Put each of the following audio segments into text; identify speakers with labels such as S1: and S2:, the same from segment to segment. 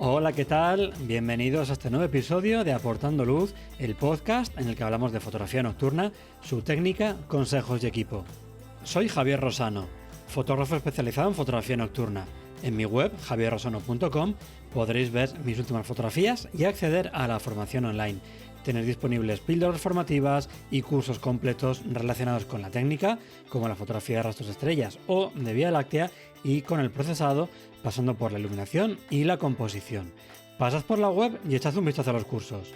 S1: Hola, ¿qué tal? Bienvenidos a este nuevo episodio de Aportando Luz, el podcast en el que hablamos de fotografía nocturna, su técnica, consejos y equipo. Soy Javier Rosano, fotógrafo especializado en fotografía nocturna. En mi web, javierrosano.com, podréis ver mis últimas fotografías y acceder a la formación online. Tenéis disponibles píldoras formativas y cursos completos relacionados con la técnica, como la fotografía de rastros de estrellas o de Vía Láctea, y con el procesado, pasando por la iluminación y la composición. Pasad por la web y echad un vistazo a los cursos.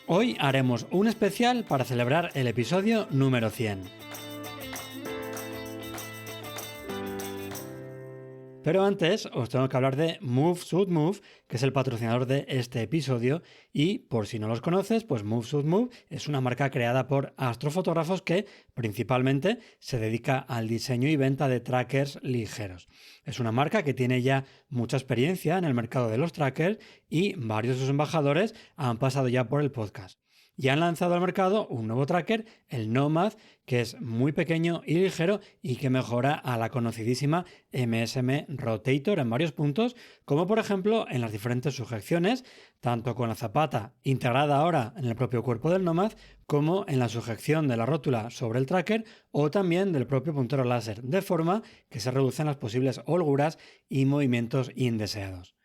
S1: Hoy haremos un especial para celebrar el episodio número 100. Pero antes os tengo que hablar de Move Shoot Move, que es el patrocinador de este episodio, y por si no los conoces, pues Move Shoot Move es una marca creada por astrofotógrafos que principalmente se dedica al diseño y venta de trackers ligeros. Es una marca que tiene ya mucha experiencia en el mercado de los trackers y varios de sus embajadores han pasado ya por el podcast. Y han lanzado al mercado un nuevo tracker, el Nomad, que es muy pequeño y ligero y que mejora a la conocidísima MSM Rotator en varios puntos, como por ejemplo en las diferentes sujeciones, tanto con la zapata integrada ahora en el propio cuerpo del Nomad, como en la sujeción de la rótula sobre el tracker o también del propio puntero láser, de forma que se reducen las posibles holguras y movimientos indeseados.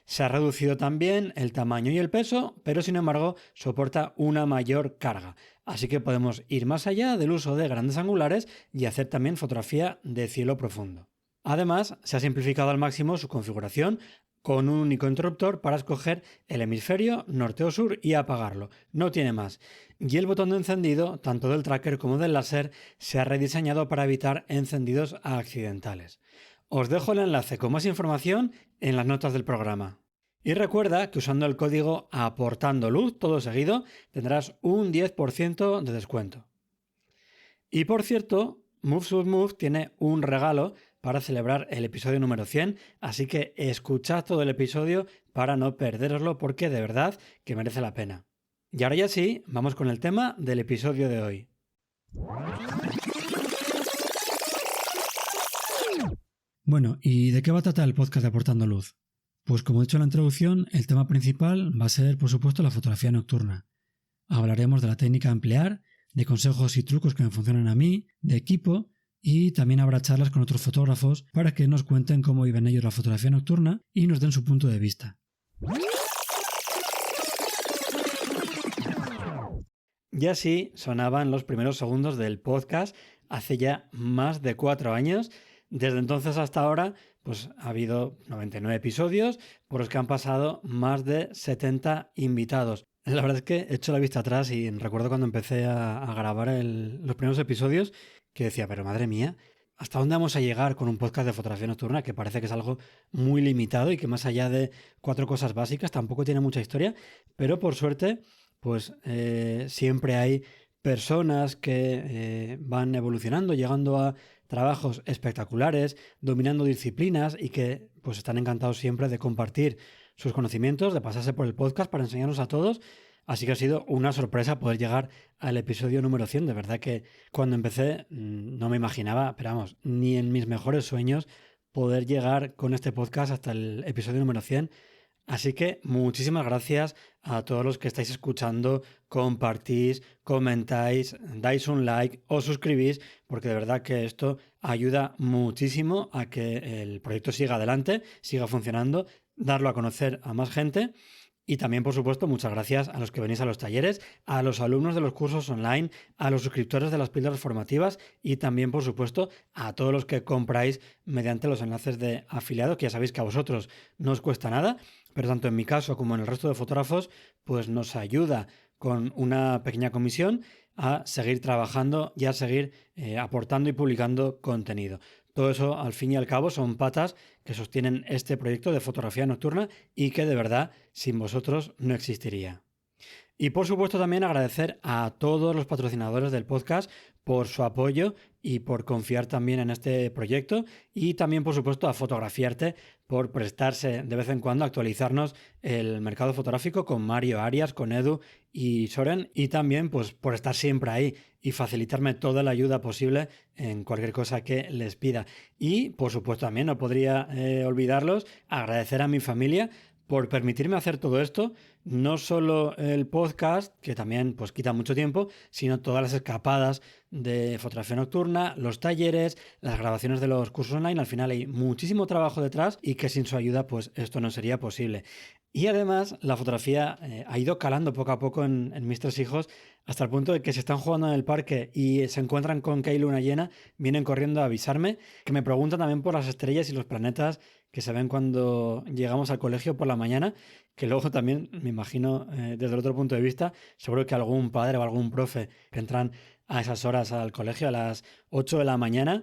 S1: Se ha reducido también el tamaño y el peso, pero sin embargo soporta una mayor carga, así que podemos ir más allá del uso de grandes angulares y hacer también fotografía de cielo profundo. Además, se ha simplificado al máximo su configuración con un único interruptor para escoger el hemisferio norte o sur y apagarlo, no tiene más. Y el botón de encendido, tanto del tracker como del láser, se ha rediseñado para evitar encendidos accidentales. Os dejo el enlace con más información en las notas del programa. Y recuerda que usando el código APORTANDOLUZ, todo seguido, tendrás un 10% de descuento. Y por cierto, Move Shoot Move tiene un regalo para celebrar el episodio número 100, así que escuchad todo el episodio para no perderoslo porque de verdad que merece la pena. Y ahora ya sí, vamos con el tema del episodio de hoy. Bueno, ¿y de qué va a tratar el podcast de Aportando Luz? Pues como he dicho en la introducción, el tema principal va a ser, por supuesto, la fotografía nocturna. Hablaremos de la técnica a emplear, de consejos y trucos que me funcionan a mí, de equipo, y también habrá charlas con otros fotógrafos para que nos cuenten cómo viven ellos la fotografía nocturna y nos den su punto de vista. Y así sonaban los primeros segundos del podcast hace ya más de 4 años. Desde entonces hasta ahora, pues ha habido 99 episodios por los que han pasado más de 70 invitados. La verdad es que he hecho la vista atrás y recuerdo cuando empecé a grabar los primeros episodios que decía, pero madre mía, ¿hasta dónde vamos a llegar con un podcast de fotografía nocturna? Que parece que es algo muy limitado y que más allá de 4 cosas básicas tampoco tiene mucha historia, pero por suerte, pues siempre hay personas que van evolucionando, llegando a trabajos espectaculares, dominando disciplinas y que pues están encantados siempre de compartir sus conocimientos, de pasarse por el podcast para enseñarnos a todos. Así que ha sido una sorpresa poder llegar al episodio número 100. De verdad que cuando empecé no me imaginaba, pero vamos, ni en mis mejores sueños poder llegar con este podcast hasta el episodio número 100. Así que muchísimas gracias a todos los que estáis escuchando, compartís, comentáis, dais un like, os suscribís, porque de verdad que esto ayuda muchísimo a que el proyecto siga adelante, siga funcionando, darlo a conocer a más gente. Y también, por supuesto, muchas gracias a los que venís a los talleres, a los alumnos de los cursos online, a los suscriptores de las píldoras formativas y también, por supuesto, a todos los que compráis mediante los enlaces de afiliados, que ya sabéis que a vosotros no os cuesta nada, pero tanto en mi caso como en el resto de fotógrafos, pues nos ayuda con una pequeña comisión a seguir trabajando y a seguir aportando y publicando contenido. Todo eso, al fin y al cabo, son patas que sostienen este proyecto de fotografía nocturna y que de verdad sin vosotros no existiría. Y por supuesto también agradecer a todos los patrocinadores del podcast por su apoyo y por confiar también en este proyecto, y también por supuesto a Fotografiarte por prestarse de vez en cuando a actualizarnos el mercado fotográfico con Mario Arias, con Edu y Soren, y también pues por estar siempre ahí y facilitarme toda la ayuda posible en cualquier cosa que les pida. Y por supuesto también no podría olvidarlos, agradecer a mi familia por permitirme hacer todo esto, no solo el podcast, que también pues quita mucho tiempo, sino todas las escapadas de fotografía nocturna, los talleres, las grabaciones de los cursos online. Al final hay muchísimo trabajo detrás y que sin su ayuda pues esto no sería posible. Y además la fotografía ha ido calando poco a poco en mis tres hijos, hasta el punto de que se están jugando en el parque y se encuentran con que hay luna llena, vienen corriendo a avisarme, que me preguntan también por las estrellas y los planetas que se ven cuando llegamos al colegio por la mañana, que luego también me imagino desde el otro punto de vista, seguro que algún padre o algún profe que entran a esas horas al colegio a las 8 de la mañana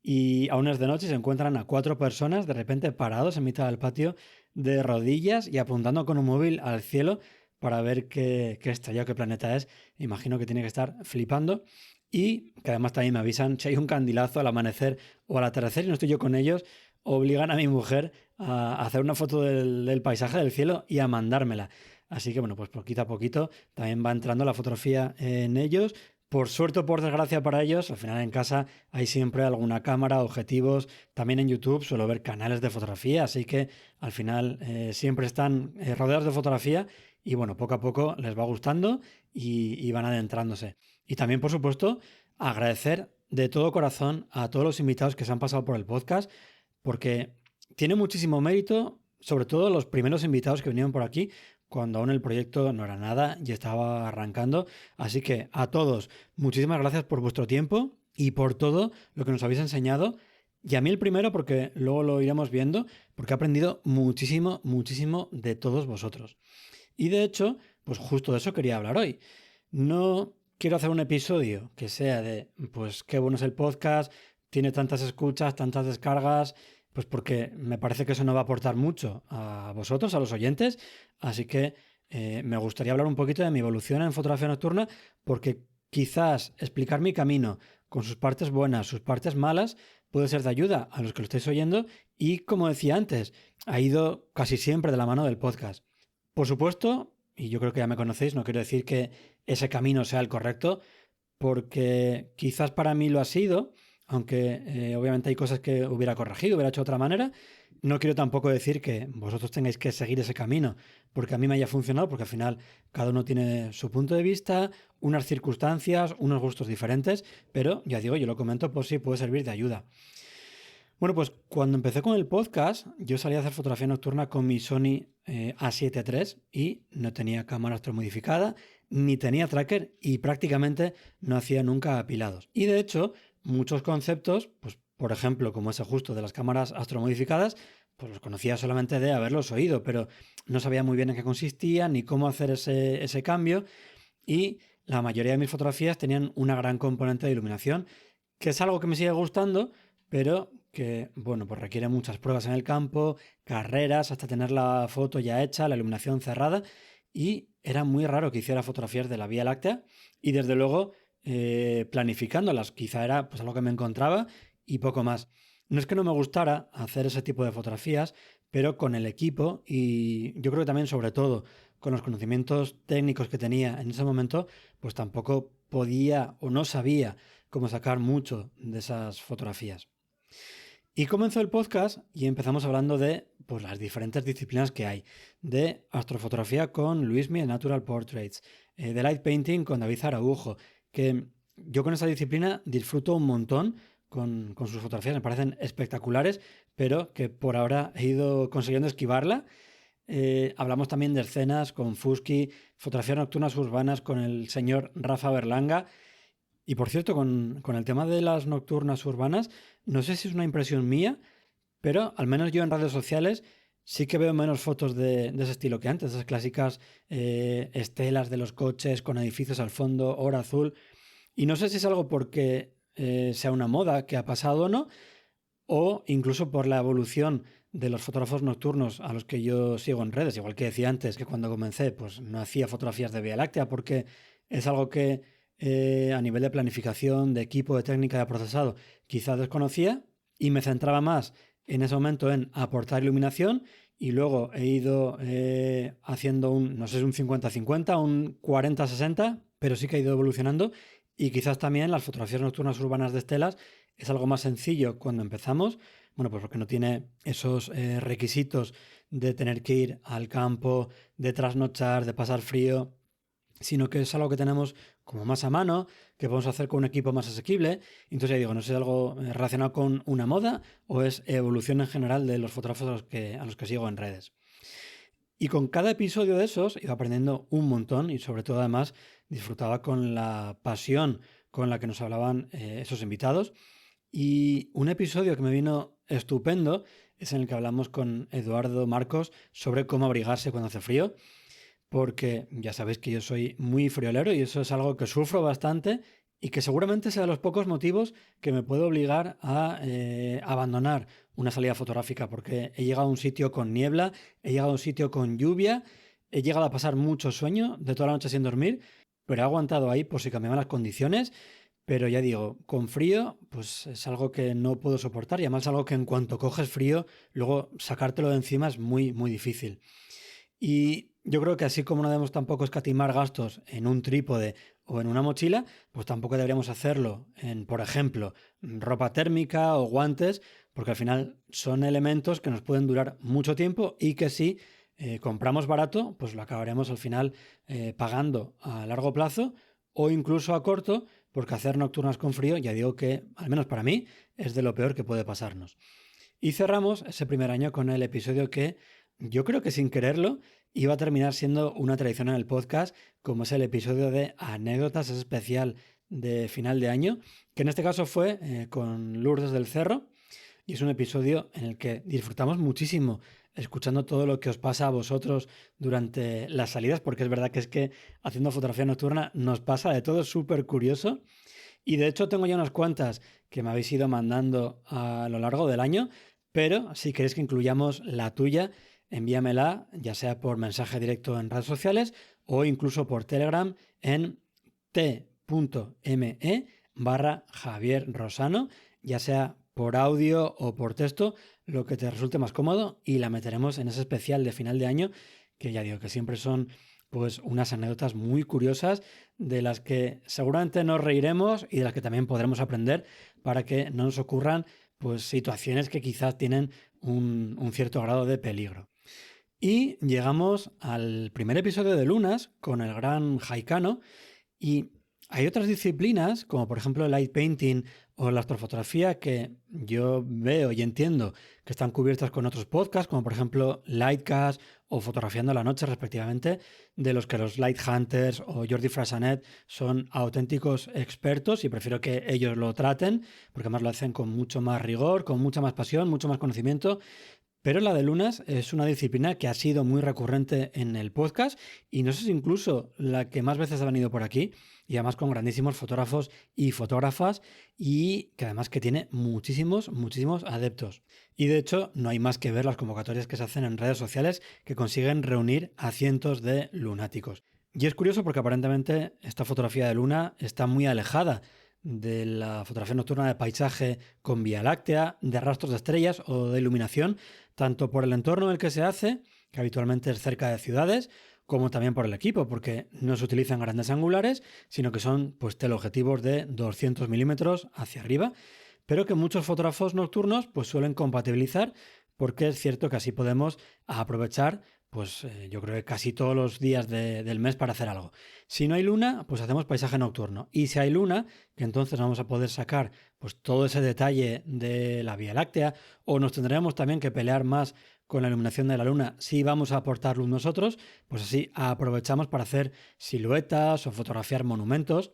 S1: y aún es de noche, se encuentran a 4 personas de repente parados en mitad del patio de rodillas y apuntando con un móvil al cielo para ver qué estrella o qué planeta es. Imagino que tiene que estar flipando. Y que además también me avisan si hay un candilazo al amanecer o al atardecer y no estoy yo con ellos, obligan a mi mujer a hacer una foto del paisaje del cielo y a mandármela. Así que bueno, pues poquito a poquito también va entrando la fotografía en ellos. Por suerte o por desgracia para ellos, al final en casa hay siempre alguna cámara, objetivos. También en YouTube suelo ver canales de fotografía, así que al final siempre están rodeados de fotografía y bueno, poco a poco les va gustando y van adentrándose. Y también, por supuesto, agradecer de todo corazón a todos los invitados que se han pasado por el podcast, porque tiene muchísimo mérito, sobre todo los primeros invitados que vinieron por aquí, cuando aún el proyecto no era nada y estaba arrancando. Así que a todos, muchísimas gracias por vuestro tiempo y por todo lo que nos habéis enseñado. Y a mí el primero, porque luego lo iremos viendo, porque he aprendido muchísimo, muchísimo de todos vosotros. Y de hecho, pues justo de eso quería hablar hoy. No quiero hacer un episodio que sea de, pues qué bueno es el podcast, tiene tantas escuchas, tantas descargas, pues porque me parece que eso no va a aportar mucho a vosotros, a los oyentes. Así que me gustaría hablar un poquito de mi evolución en fotografía nocturna, porque quizás explicar mi camino con sus partes buenas, sus partes malas, puede ser de ayuda a los que lo estáis oyendo y, como decía antes, ha ido casi siempre de la mano del podcast. Por supuesto, y yo creo que ya me conocéis, no quiero decir que ese camino sea el correcto, porque quizás para mí lo ha sido, aunque obviamente hay cosas que hubiera corregido, hubiera hecho de otra manera. No quiero tampoco decir que vosotros tengáis que seguir ese camino porque a mí me haya funcionado, porque al final cada uno tiene su punto de vista, unas circunstancias, unos gustos diferentes, pero ya digo, yo lo comento por si puede servir de ayuda. Bueno, pues cuando empecé con el podcast, yo salí a hacer fotografía nocturna con mi Sony A7 III y no tenía cámara astromodificada, ni tenía tracker y prácticamente no hacía nunca apilados. Y de hecho, muchos conceptos, pues por ejemplo, como ese justo de las cámaras astromodificadas, pues los conocía solamente de haberlos oído, pero no sabía muy bien en qué consistían ni cómo hacer ese cambio. Y la mayoría de mis fotografías tenían una gran componente de iluminación, que es algo que me sigue gustando, pero que, bueno, pues requiere muchas pruebas en el campo, carreras, hasta tener la foto ya hecha, la iluminación cerrada, y era muy raro que hiciera fotografías de la Vía Láctea, y desde luego planificándolas, quizá era pues algo que me encontraba y poco más. No es que no me gustara hacer ese tipo de fotografías, pero con el equipo y yo creo que también sobre todo con los conocimientos técnicos que tenía en ese momento, pues tampoco podía o no sabía cómo sacar mucho de esas fotografías. Y comenzó el podcast y empezamos hablando de pues, las diferentes disciplinas que hay. De astrofotografía con Luismi de Natural Portraits, de light painting con David Araujo, que yo con esa disciplina disfruto un montón con sus fotografías, me parecen espectaculares, pero que por ahora he ido consiguiendo esquivarla. Hablamos también de escenas con Fusky, fotografías nocturnas urbanas con el señor Rafa Berlanga. Y por cierto, con el tema de las nocturnas urbanas, no sé si es una impresión mía, pero al menos yo en redes sociales sí que veo menos fotos de ese estilo que antes, esas clásicas estelas de los coches con edificios al fondo, oro azul. Y no sé si es algo porque sea una moda que ha pasado o no, o incluso por la evolución de los fotógrafos nocturnos a los que yo sigo en redes, igual que decía antes que cuando comencé, pues no hacía fotografías de Vía Láctea porque es algo que a nivel de planificación, de equipo, de técnica, de procesado, quizás desconocía y me centraba más en ese momento en aportar iluminación y luego he ido haciendo no sé si un 50-50, un 40-60, pero sí que ha ido evolucionando y quizás también las fotografías nocturnas urbanas de estelas es algo más sencillo cuando empezamos, bueno, pues porque no tiene esos requisitos de tener que ir al campo, de trasnochar, de pasar frío, sino que es algo que tenemos como más a mano, que podemos hacer con un equipo más asequible. Entonces ya digo, no sé si es algo relacionado con una moda o es evolución en general de los fotógrafos a los que sigo en redes. Y con cada episodio de esos iba aprendiendo un montón y sobre todo además disfrutaba con la pasión con la que nos hablaban esos invitados. Y un episodio que me vino estupendo es en el que hablamos con Eduardo Marcos sobre cómo abrigarse cuando hace frío, porque ya sabéis que yo soy muy friolero y eso es algo que sufro bastante y que seguramente sea de los pocos motivos que me puede obligar a abandonar una salida fotográfica, porque he llegado a un sitio con niebla, he llegado a un sitio con lluvia, he llegado a pasar mucho sueño de toda la noche sin dormir, pero he aguantado ahí por si cambiaban las condiciones. Pero ya digo, con frío, pues es algo que no puedo soportar y además es algo que en cuanto coges frío, luego sacártelo de encima es muy, muy difícil. Y yo creo que así como no debemos tampoco escatimar gastos en un trípode o en una mochila, pues tampoco deberíamos hacerlo en, por ejemplo, ropa térmica o guantes, porque al final son elementos que nos pueden durar mucho tiempo y que si compramos barato, pues lo acabaremos al final pagando a largo plazo o incluso a corto, porque hacer nocturnas con frío, ya digo que, al menos para mí, es de lo peor que puede pasarnos. Y cerramos ese primer año con el episodio que yo creo que sin quererlo iba a terminar siendo una tradición en el podcast, como es el episodio de anécdotas especial de final de año, que en este caso fue con Lourdes del Cerro, y es un episodio en el que disfrutamos muchísimo escuchando todo lo que os pasa a vosotros durante las salidas, porque es verdad que es que haciendo fotografía nocturna nos pasa de todo, es súper curioso. Y de hecho tengo ya unas cuantas que me habéis ido mandando a lo largo del año, pero si queréis que incluyamos la tuya, envíamela ya sea por mensaje directo en redes sociales o incluso por Telegram en t.me/Javier Rosano, ya sea por audio o por texto, lo que te resulte más cómodo y la meteremos en ese especial de final de año que ya digo que siempre son pues unas anécdotas muy curiosas de las que seguramente nos reiremos y de las que también podremos aprender para que no nos ocurran pues situaciones que quizás tienen un cierto grado de peligro. Y llegamos al primer episodio de Lunas con el gran Jaicano y hay otras disciplinas, como por ejemplo el light painting o la astrofotografía, que yo veo y entiendo que están cubiertas con otros podcasts, como por ejemplo Lightcast o Fotografiando la Noche, respectivamente, de los que los Light Hunters o Jordi Frassanet son auténticos expertos y prefiero que ellos lo traten, porque además lo hacen con mucho más rigor, con mucha más pasión, mucho más conocimiento. Pero la de Lunas es una disciplina que ha sido muy recurrente en el podcast y no sé si incluso la que más veces ha venido por aquí y además con grandísimos fotógrafos y fotógrafas y que además que tiene muchísimos, muchísimos adeptos. Y de hecho no hay más que ver las convocatorias que se hacen en redes sociales que consiguen reunir a cientos de lunáticos. Y es curioso porque aparentemente esta fotografía de luna está muy alejada de la fotografía nocturna de paisaje con Vía Láctea, de rastros de estrellas o de iluminación, tanto por el entorno en el que se hace, que habitualmente es cerca de ciudades, como también por el equipo, porque no se utilizan grandes angulares, sino que son pues teleobjetivos de 200 milímetros hacia arriba, pero que muchos fotógrafos nocturnos pues suelen compatibilizar, porque es cierto que así podemos aprovechar pues yo creo que casi todos los días del mes para hacer algo. Si no hay luna, pues hacemos paisaje nocturno. Y si hay luna, que entonces vamos a poder sacar pues todo ese detalle de la Vía Láctea, o nos tendremos también que pelear más con la iluminación de la luna si vamos a aportar luz nosotros, pues así aprovechamos para hacer siluetas o fotografiar monumentos.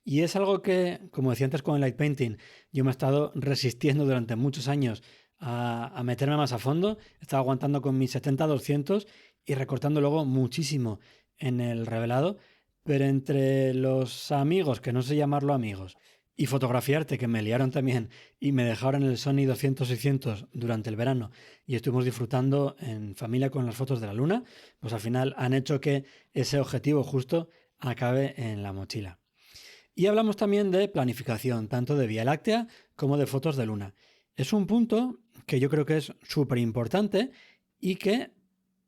S1: Y es algo que, como decía antes con el light painting, yo me he estado resistiendo durante muchos años a meterme más a fondo. Estaba aguantando con mis 70-200 y recortando luego muchísimo en el revelado. Pero entre los amigos, que no sé llamarlo amigos, y fotografiarte, que me liaron también y me dejaron el Sony 200-600 durante el verano y estuvimos disfrutando en familia con las fotos de la luna, pues al final han hecho que ese objetivo justo acabe en la mochila. Y hablamos también de planificación, tanto de Vía Láctea como de fotos de luna. Es un punto que yo creo que es súper importante y que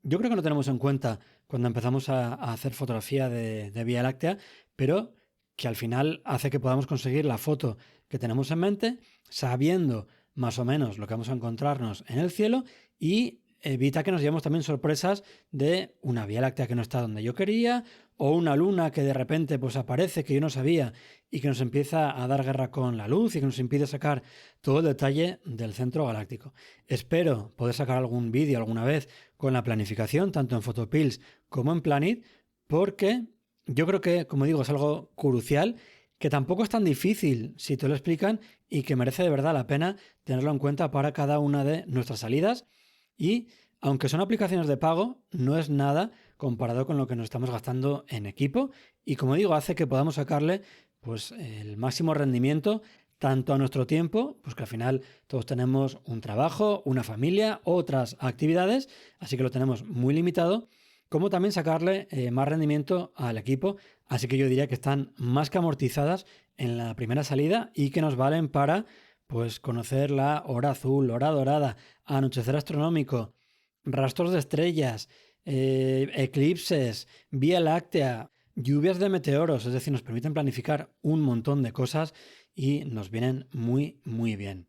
S1: yo creo que no tenemos en cuenta cuando empezamos a hacer fotografía de Vía Láctea, pero que al final hace que podamos conseguir la foto que tenemos en mente, sabiendo más o menos lo que vamos a encontrarnos en el cielo, y evita que nos llevemos también sorpresas de una Vía Láctea que no está donde yo quería, o una luna que de repente pues aparece que yo no sabía y que nos empieza a dar guerra con la luz y que nos impide sacar todo el detalle del centro galáctico. Espero poder sacar algún vídeo alguna vez con la planificación, tanto en Photopills como en Planet, porque yo creo que, como digo, es algo crucial, que tampoco es tan difícil si te lo explican y que merece de verdad la pena tenerlo en cuenta para cada una de nuestras salidas. Y aunque son aplicaciones de pago, no es nada comparado con lo que nos estamos gastando en equipo y, como digo, hace que podamos sacarle pues el máximo rendimiento tanto a nuestro tiempo, pues que al final todos tenemos un trabajo, una familia, otras actividades, así que lo tenemos muy limitado, como también sacarle más rendimiento al equipo, así que yo diría que están más que amortizadas en la primera salida y que nos valen para pues conocer la hora azul, hora dorada, anochecer astronómico, rastros de estrellas, eclipses, Vía Láctea, lluvias de meteoros, es decir, nos permiten planificar un montón de cosas y nos vienen muy, muy bien.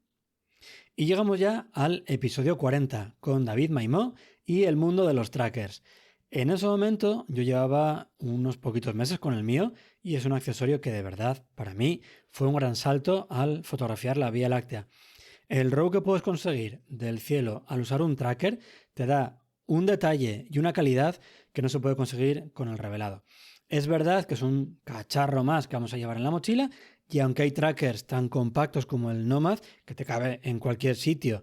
S1: Y llegamos ya al episodio 40 con David Maimó y el mundo de los trackers. En ese momento yo llevaba unos poquitos meses con el mío y es un accesorio que de verdad para mí fue un gran salto al fotografiar la Vía Láctea. El RAW que puedes conseguir del cielo al usar un tracker te da un detalle y una calidad que no se puede conseguir con el revelado. Es verdad que es un cacharro más que vamos a llevar en la mochila y aunque hay trackers tan compactos como el Nomad, que te cabe en cualquier sitio,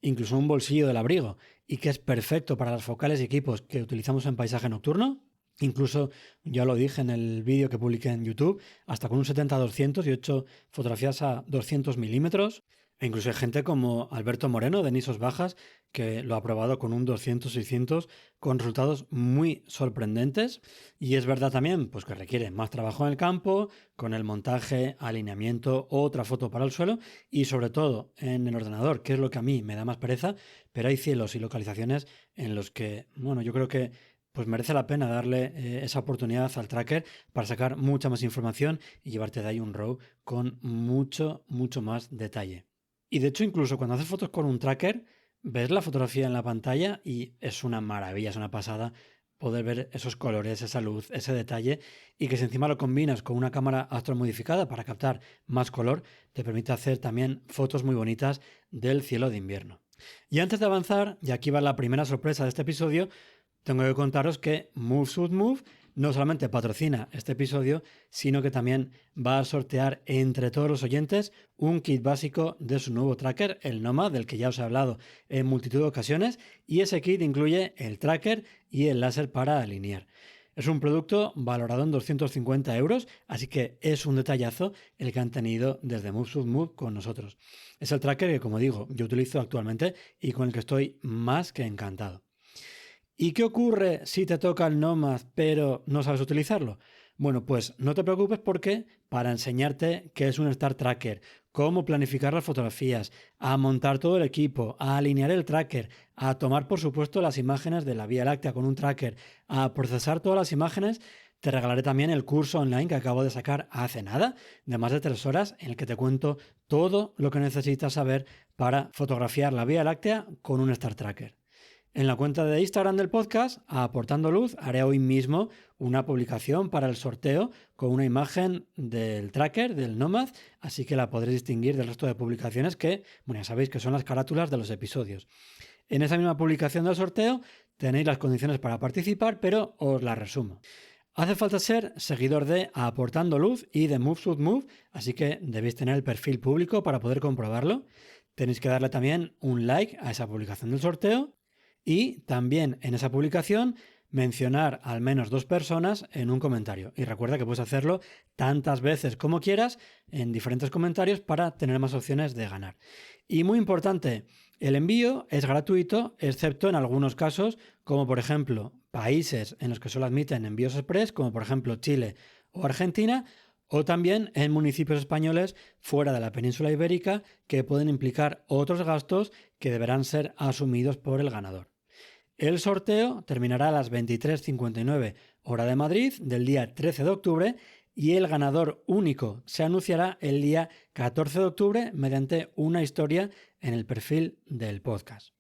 S1: incluso un bolsillo del abrigo, y que es perfecto para las focales y equipos que utilizamos en paisaje nocturno, incluso ya lo dije en el vídeo que publiqué en YouTube, hasta con un 70-200 y he hecho fotografías a 200 milímetros. E incluso hay gente como Alberto Moreno de Nisos Bajas que lo ha probado con un 200-600 con resultados muy sorprendentes. Y es verdad también pues, que requiere más trabajo en el campo, con el montaje, alineamiento, otra foto para el suelo y sobre todo en el ordenador, que es lo que a mí me da más pereza, pero hay cielos y localizaciones en los que, bueno, yo creo que pues merece la pena darle esa oportunidad al tracker para sacar mucha más información y llevarte de ahí un RAW con mucho, mucho más detalle. Y de hecho, incluso cuando haces fotos con un tracker, ves la fotografía en la pantalla y es una maravilla, es una pasada poder ver esos colores, esa luz, ese detalle y que si encima lo combinas con una cámara astromodificada para captar más color, te permite hacer también fotos muy bonitas del cielo de invierno. Y antes de avanzar, y aquí va la primera sorpresa de este episodio, tengo que contaros que Move Should Move no solamente patrocina este episodio, sino que también va a sortear entre todos los oyentes un kit básico de su nuevo tracker, el Nomad, del que ya os he hablado en multitud de ocasiones, y ese kit incluye el tracker y el láser para alinear. Es un producto valorado en 250 euros, así que es un detallazo el que han tenido desde Move Should Move con nosotros. Es el tracker que, como digo, yo utilizo actualmente y con el que estoy más que encantado. ¿Y qué ocurre si te toca el Nomad pero no sabes utilizarlo? Bueno, pues no te preocupes porque para enseñarte qué es un Star Tracker, cómo planificar las fotografías, a montar todo el equipo, a alinear el tracker, a tomar por supuesto las imágenes de la Vía Láctea con un tracker, a procesar todas las imágenes, te regalaré también el curso online que acabo de sacar hace nada, de más de 3 horas, en el que te cuento todo lo que necesitas saber para fotografiar la Vía Láctea con un Star Tracker. En la cuenta de Instagram del podcast, Aportando Luz, haré hoy mismo una publicación para el sorteo con una imagen del tracker, del Nomad, así que la podréis distinguir del resto de publicaciones que, bueno, ya sabéis que son las carátulas de los episodios. En esa misma publicación del sorteo tenéis las condiciones para participar, pero os las resumo. Hace falta ser seguidor de Aportando Luz y de Move Should Move, así que debéis tener el perfil público para poder comprobarlo. Tenéis que darle también un like a esa publicación del sorteo. Y también en esa publicación mencionar al menos 2 personas en un comentario. Y recuerda que puedes hacerlo tantas veces como quieras en diferentes comentarios para tener más opciones de ganar. Y muy importante, el envío es gratuito, excepto en algunos casos, como por ejemplo países en los que solo admiten envíos express, como por ejemplo Chile o Argentina, o también en municipios españoles fuera de la península ibérica que pueden implicar otros gastos que deberán ser asumidos por el ganador. El sorteo terminará a las 23:59 hora de Madrid del día 13 de octubre y el ganador único se anunciará el día 14 de octubre mediante una historia en el perfil del podcast.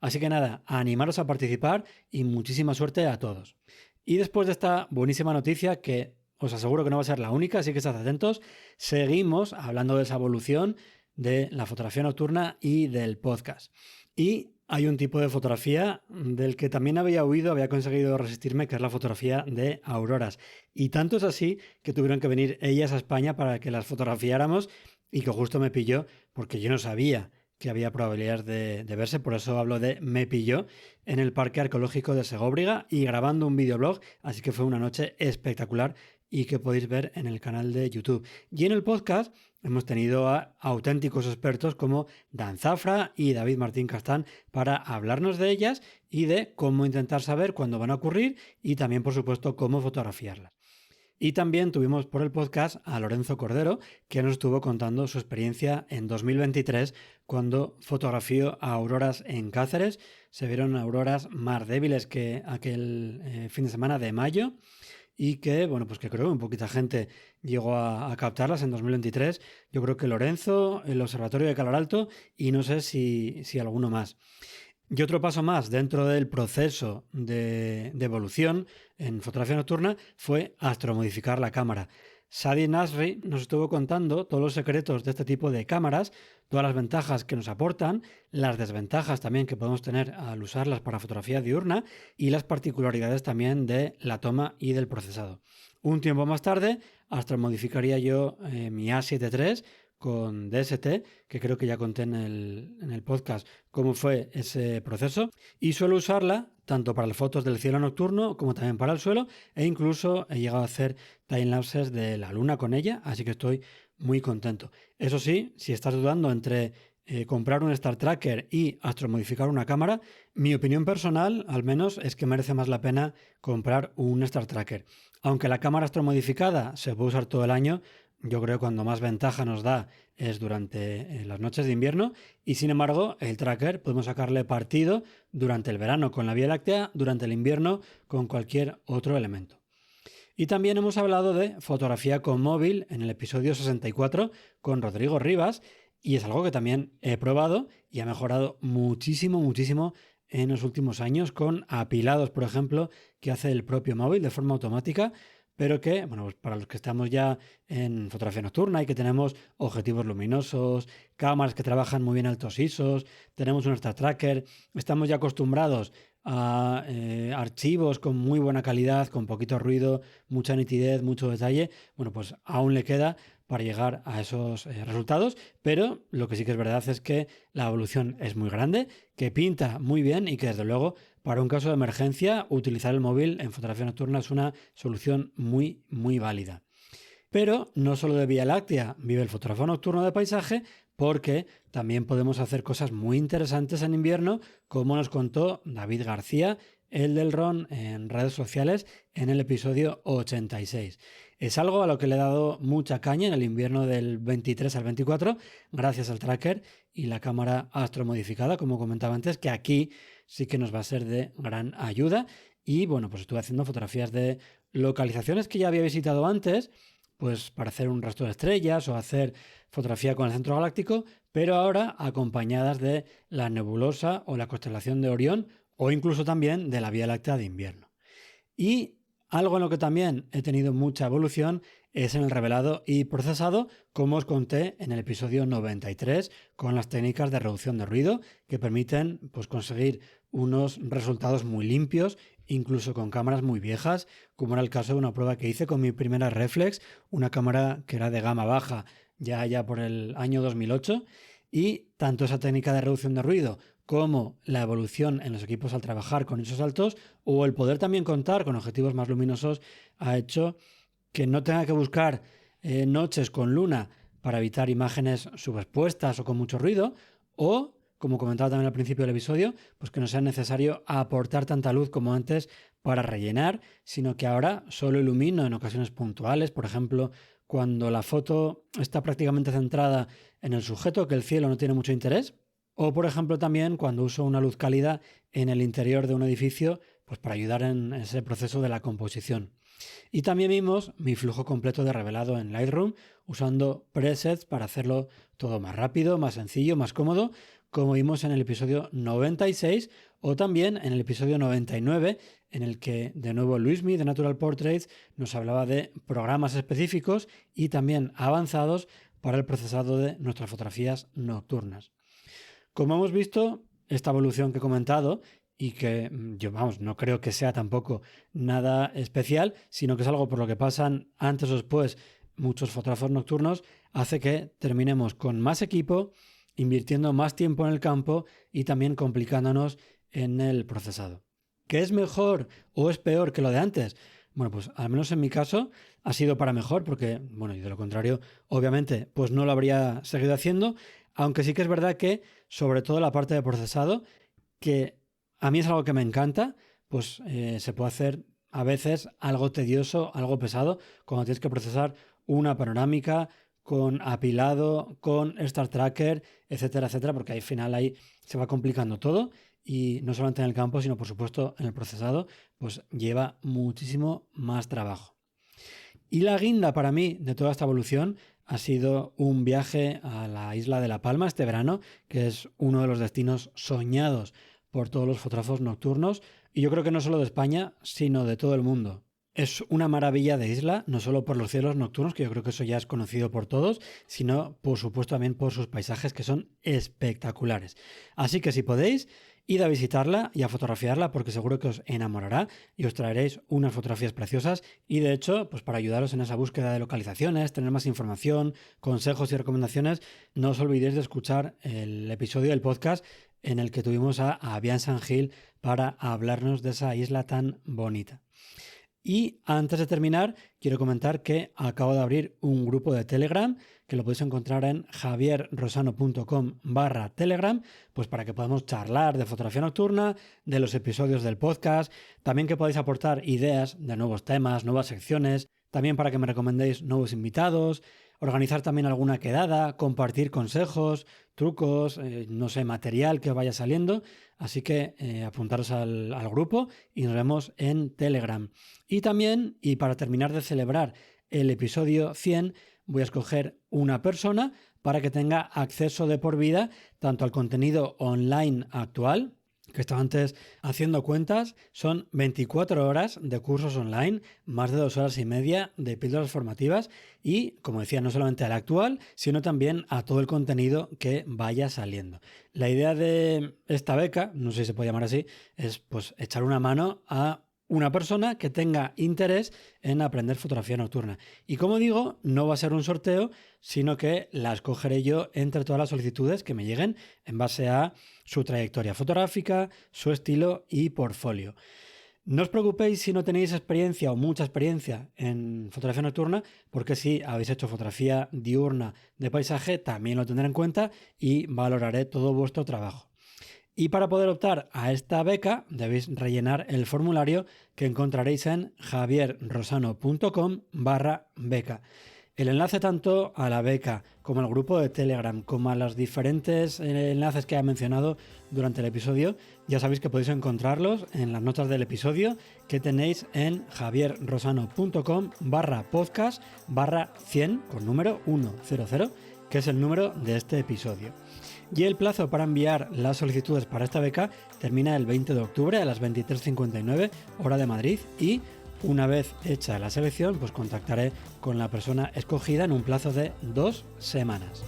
S1: Así que nada, a animaros a participar y muchísima suerte a todos. Y después de esta buenísima noticia, que os aseguro que no va a ser la única, así que estad atentos, seguimos hablando de esa evolución de la fotografía nocturna y del podcast. Y hay un tipo de fotografía del que también había conseguido resistirme, que es la fotografía de auroras. Y tanto es así que tuvieron que venir ellas a España para que las fotografiáramos y que justo me pilló porque yo no sabía que había probabilidades de verse, por eso hablo de me pilló en el Parque Arqueológico de Segóbriga y grabando un videoblog, así que fue una noche espectacular y que podéis ver en el canal de YouTube. Y en el podcast hemos tenido a auténticos expertos como Dan Zafra y David Martín Castán para hablarnos de ellas y de cómo intentar saber cuándo van a ocurrir y también, por supuesto, cómo fotografiarlas. Y también tuvimos por el podcast a Lorenzo Cordero, que nos estuvo contando su experiencia en 2023 cuando fotografió a auroras en Cáceres. Se vieron auroras más débiles que aquel fin de semana de mayo y que, bueno, pues que creo que un poquita gente llegó a captarlas en 2023. Yo creo que Lorenzo, el Observatorio de Calar Alto y no sé si alguno más. Y otro paso más dentro del proceso de evolución en fotografía nocturna fue astromodificar la cámara. Sadi Nasri nos estuvo contando todos los secretos de este tipo de cámaras, todas las ventajas que nos aportan, las desventajas también que podemos tener al usarlas para fotografía diurna y las particularidades también de la toma y del procesado. Un tiempo más tarde, astromodificaría yo mi A7 III con DST, que creo que ya conté en el podcast cómo fue ese proceso, y suelo usarla tanto para las fotos del cielo nocturno como también para el suelo, e incluso he llegado a hacer timelapses de la luna con ella, así que estoy muy contento. Eso sí, si estás dudando entre comprar un Star Tracker y astromodificar una cámara, mi opinión personal, al menos, es que merece más la pena comprar un Star Tracker. Aunque la cámara astromodificada se puede usar todo el año, yo creo que cuando más ventaja nos da es durante las noches de invierno y sin embargo el tracker podemos sacarle partido durante el verano con la Vía Láctea, durante el invierno con cualquier otro elemento. Y también hemos hablado de fotografía con móvil en el episodio 64 con Rodrigo Rivas y es algo que también he probado y ha mejorado muchísimo en los últimos años con apilados, por ejemplo, que hace el propio móvil de forma automática, pero que, bueno, pues para los que estamos ya en fotografía nocturna y que tenemos objetivos luminosos, cámaras que trabajan muy bien altos ISOs, tenemos un Star Tracker, estamos ya acostumbrados a archivos con muy buena calidad, con poquito ruido, mucha nitidez, mucho detalle, bueno, pues aún le queda para llegar a esos resultados, pero lo que sí que es verdad es que la evolución es muy grande, que pinta muy bien y que desde luego para un caso de emergencia utilizar el móvil en fotografía nocturna es una solución muy válida. Pero no solo de Vía Láctea vive el fotógrafo nocturno de paisaje, porque también podemos hacer cosas muy interesantes en invierno, como nos contó David García, el del RON, en redes sociales en el episodio 86. Es algo a lo que le he dado mucha caña en el invierno del 23 al 24, gracias al tracker y la cámara astromodificada, como comentaba antes, que aquí sí que nos va a ser de gran ayuda. Y bueno, pues estuve haciendo fotografías de localizaciones que ya había visitado antes, pues para hacer un rastro de estrellas o hacer fotografía con el centro galáctico, pero ahora acompañadas de la nebulosa o la constelación de Orión o incluso también de la Vía Láctea de invierno. Y algo en lo que también he tenido mucha evolución es en el revelado y procesado, como os conté en el episodio 93, con las técnicas de reducción de ruido que permiten pues, conseguir unos resultados muy limpios, incluso con cámaras muy viejas, como era el caso de una prueba que hice con mi primera reflex, una cámara que era de gama baja ya por el año 2008, y tanto esa técnica de reducción de ruido como la evolución en los equipos al trabajar con esos saltos o el poder también contar con objetivos más luminosos ha hecho que no tenga que buscar noches con luna para evitar imágenes subexpuestas o con mucho ruido, o, como comentaba también al principio del episodio, pues que no sea necesario aportar tanta luz como antes para rellenar, sino que ahora solo ilumino en ocasiones puntuales, por ejemplo, cuando la foto está prácticamente centrada en el sujeto, que el cielo no tiene mucho interés, o por ejemplo también cuando uso una luz cálida en el interior de un edificio, pues para ayudar en ese proceso de la composición. Y también vimos mi flujo completo de revelado en Lightroom usando presets para hacerlo todo más rápido, más sencillo, más cómodo, como vimos en el episodio 96 o también en el episodio 99, en el que de nuevo Luismi de Natural Portraits nos hablaba de programas específicos y también avanzados para el procesado de nuestras fotografías nocturnas. Como hemos visto, esta evolución que he comentado y que yo, no creo que sea tampoco nada especial, sino que es algo por lo que pasan antes o después muchos fotógrafos nocturnos, hace que terminemos con más equipo, invirtiendo más tiempo en el campo y también complicándonos en el procesado. ¿Qué es mejor o es peor que lo de antes? Bueno, pues al menos en mi caso ha sido para mejor porque, y de lo contrario, obviamente, pues no lo habría seguido haciendo, aunque sí que es verdad que, sobre todo la parte de procesado, que a mí es algo que me encanta, pues se puede hacer a veces algo tedioso, algo pesado, cuando tienes que procesar una panorámica con apilado, con Star Tracker, etcétera, etcétera, porque al final ahí se va complicando todo y no solamente en el campo, sino por supuesto en el procesado, pues lleva muchísimo más trabajo. Y la guinda para mí de toda esta evolución ha sido un viaje a la isla de La Palma este verano, que es uno de los destinos soñados por todos los fotógrafos nocturnos, y yo creo que no solo de España, sino de todo el mundo. Es una maravilla de isla, no solo por los cielos nocturnos, que yo creo que eso ya es conocido por todos, sino por supuesto también por sus paisajes que son espectaculares. Así que si podéis, id a visitarla y a fotografiarla porque seguro que os enamorará y os traeréis unas fotografías preciosas y de hecho, pues para ayudaros en esa búsqueda de localizaciones, tener más información, consejos y recomendaciones, no os olvidéis de escuchar el episodio del podcast en el que tuvimos a Avian San Gil para hablarnos de esa isla tan bonita. Y antes de terminar, quiero comentar que acabo de abrir un grupo de Telegram que lo podéis encontrar en javierrosano.com/Telegram, pues para que podamos charlar de fotografía nocturna, de los episodios del podcast, también que podáis aportar ideas de nuevos temas, nuevas secciones, también para que me recomendéis nuevos invitados, organizar también alguna quedada, compartir consejos, trucos, material que vaya saliendo. Así que apuntaros al grupo y nos vemos en Telegram. Y también, y para terminar de celebrar el episodio 100, voy a escoger una persona para que tenga acceso de por vida tanto al contenido online actual, que estaba antes haciendo cuentas, son 24 horas de cursos online, más de 2 horas y media de píldoras formativas y, como decía, no solamente al actual, sino también a todo el contenido que vaya saliendo. La idea de esta beca, no sé si se puede llamar así, es pues echar una mano a una persona que tenga interés en aprender fotografía nocturna. Y como digo, no va a ser un sorteo, sino que la escogeré yo entre todas las solicitudes que me lleguen en base a su trayectoria fotográfica, su estilo y portfolio. No os preocupéis si no tenéis experiencia o mucha experiencia en fotografía nocturna, porque si habéis hecho fotografía diurna de paisaje, también lo tendré en cuenta y valoraré todo vuestro trabajo. Y para poder optar a esta beca debéis rellenar el formulario que encontraréis en javierrosano.com/beca. El enlace tanto a la beca como al grupo de Telegram como a los diferentes enlaces que he mencionado durante el episodio, ya sabéis que podéis encontrarlos en las notas del episodio que tenéis en javierrosano.com/podcast/100 con número 100, que es el número de este episodio. Y el plazo para enviar las solicitudes para esta beca termina el 20 de octubre a las 23:59 hora de Madrid y una vez hecha la selección pues contactaré con la persona escogida en un plazo de 2 semanas.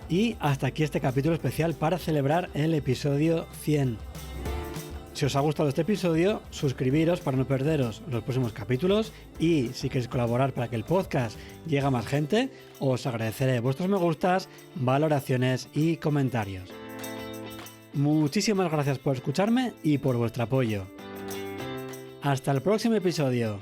S1: Y hasta aquí este capítulo especial para celebrar el episodio 100. Si os ha gustado este episodio, suscribiros para no perderos los próximos capítulos y si queréis colaborar para que el podcast llegue a más gente, os agradeceré vuestros me gustas, valoraciones y comentarios. Muchísimas gracias por escucharme y por vuestro apoyo. Hasta el próximo episodio.